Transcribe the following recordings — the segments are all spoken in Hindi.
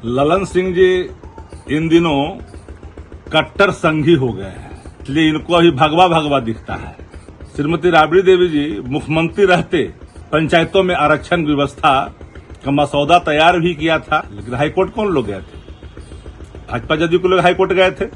ललन सिंह जी इन दिनों कट्टर संघी हो गए हैं, इसलिए इनको अभी भगवा भगवा दिखता है। श्रीमती राबड़ी देवी जी मुख्यमंत्री रहते पंचायतों में आरक्षण व्यवस्था का मसौदा तैयार भी किया था, लेकिन हाईकोर्ट कौन लोग गए थे? भाजपा जदयू के लोग हाईकोर्ट गए थे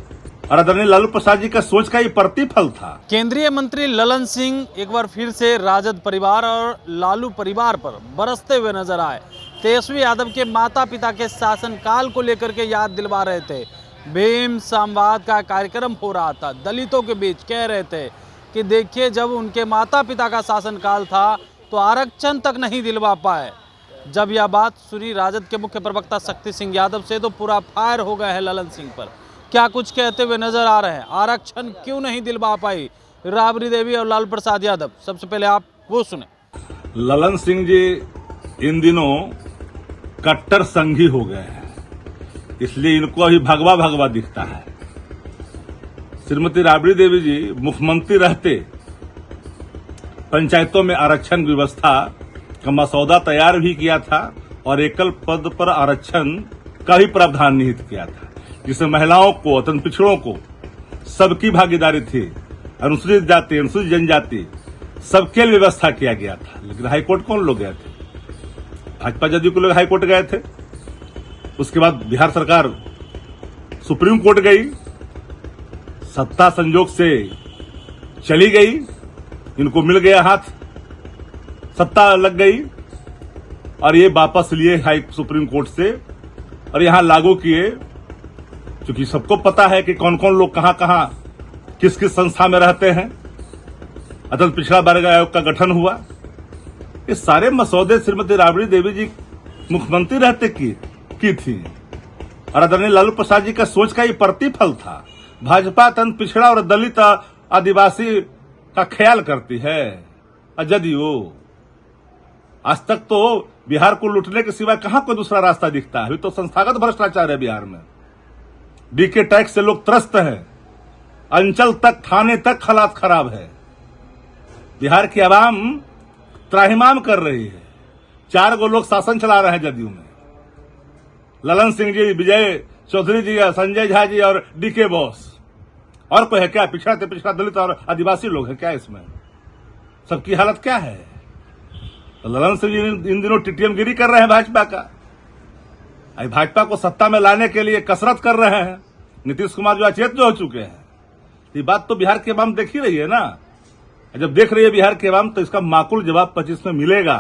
और आदरणीय लालू प्रसाद जी का सोच का ये प्रतिफल था। केंद्रीय मंत्री ललन सिंह एक बार फिर से राजद परिवार और लालू परिवार पर बरसते हुए नजर आए। तेजस्वी यादव के माता पिता के शासनकाल को लेकर के याद दिलवा रहे थे। भीम संवाद का कार्यक्रम हो रहा था, दलितों के बीच कह रहे थे कि देखिए जब उनके माता पिता का शासनकाल था तो आरक्षण तक नहीं दिलवा पाए। जब यह बात सुनी राजद के मुख्य प्रवक्ता शक्ति सिंह यादव से तो पूरा फायर हो गए हैं ललन सिंह पर। क्या कुछ कहते हुए नजर आ रहे हैं, आरक्षण क्यों नहीं दिलवा पाई राबड़ी देवी और लालू प्रसाद यादव? सबसे पहले आप वो सुने। ललन सिंह जी इन दिनों कट्टर संघी हो गए हैं, इसलिए इनको अभी भगवा भगवा दिखता है। श्रीमती राबड़ी देवी जी मुख्यमंत्री रहते पंचायतों में आरक्षण व्यवस्था का मसौदा तैयार भी किया था और एकल पद पर आरक्षण का भी प्रावधान निहित किया था, जिसमें महिलाओं को, अत्यंत पिछड़ों को सबकी भागीदारी थी। अनुसूचित जाति, अनुसूचित जनजाति सबके लिए व्यवस्था किया गया था, लेकिन हाईकोर्ट कौन लोग गए थे? भाजपा जदयू के लोग हाईकोर्ट गए थे। उसके बाद बिहार सरकार सुप्रीम कोर्ट गई, सत्ता संजोग से चली गई, इनको मिल गया हाथ, सत्ता लग गई और ये वापस लिए हाई सुप्रीम कोर्ट से और यहां लागू किए। क्योंकि सबको पता है कि कौन कौन लोग कहां कहां किस किस संस्था में रहते हैं। अत्यंत पिछड़ा वर्ग आयोग का गठन हुआ। ये सारे मसौदे श्रीमती राबड़ी देवी जी मुख्यमंत्री रहते की थी और आदरणीय लालू प्रसाद जी का सोच का ये प्रतिफल था। भाजपा अत्यंत पिछड़ा और दलित आदिवासी का ख्याल करती है और जदयू आज तक तो बिहार को लूटने के सिवाय कहां कोई दूसरा रास्ता दिखता है। अभी तो संस्थागत भ्रष्टाचार है बिहार में, डीके टैक्स से लोग त्रस्त हैं, अंचल तक, थाने तक हालात खराब है। बिहार की आवाम त्राहिमाम कर रही है। 4 गो लोग शासन चला रहे हैं जदयू में, ललन सिंह जी, विजय चौधरी जी, संजय झा जी और डीके बॉस। और कोई है क्या? पिछड़ा से पिछड़ा दलित और आदिवासी लोग हैं क्या इसमें? सबकी हालत क्या है? तो ललन सिंह जी इन दिनों टीटीएम गिरी कर रहे हैं भाजपा का। भाजपा को सत्ता में लाने के लिए कसरत कर रहे हैं। नीतीश कुमार जो अचेत जो हो चुके हैं। ये बात तो बिहार की आवाम देख ही रही है ना। जब देख रही है बिहार की आवाम तो इसका माकूल जवाब 25 में मिलेगा।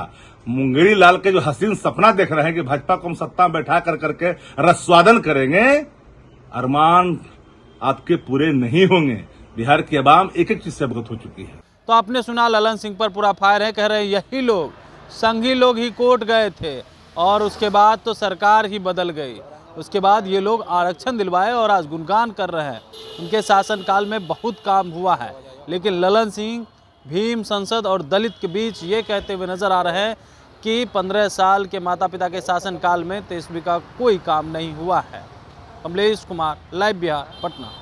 मुंगेरी लाल के जो हसीन सपना देख रहे हैं कि भाजपा को हम सत्ता में बैठा कर करके रसवादन करेंगे, अरमान आपके पूरे नहीं होंगे। बिहार की आवाम एक एक चीज से अवगत हो चुकी है। तो आपने सुना ललन सिंह पर पूरा फायर है। कह रहे हैं यही लोग, संघी लोग ही कोर्ट गए थे और उसके बाद तो सरकार ही बदल गई। उसके बाद ये लोग आरक्षण दिलवाए और आज गुणगान कर रहे हैं। उनके शासनकाल में बहुत काम हुआ है, लेकिन ललन सिंह भीम संसद और दलित के बीच ये कहते हुए नजर आ रहे हैं कि 15 साल के माता पिता के शासनकाल में तेजस्वी का कोई काम नहीं हुआ है। कमलेश कुमार, लाइव बिहार, पटना।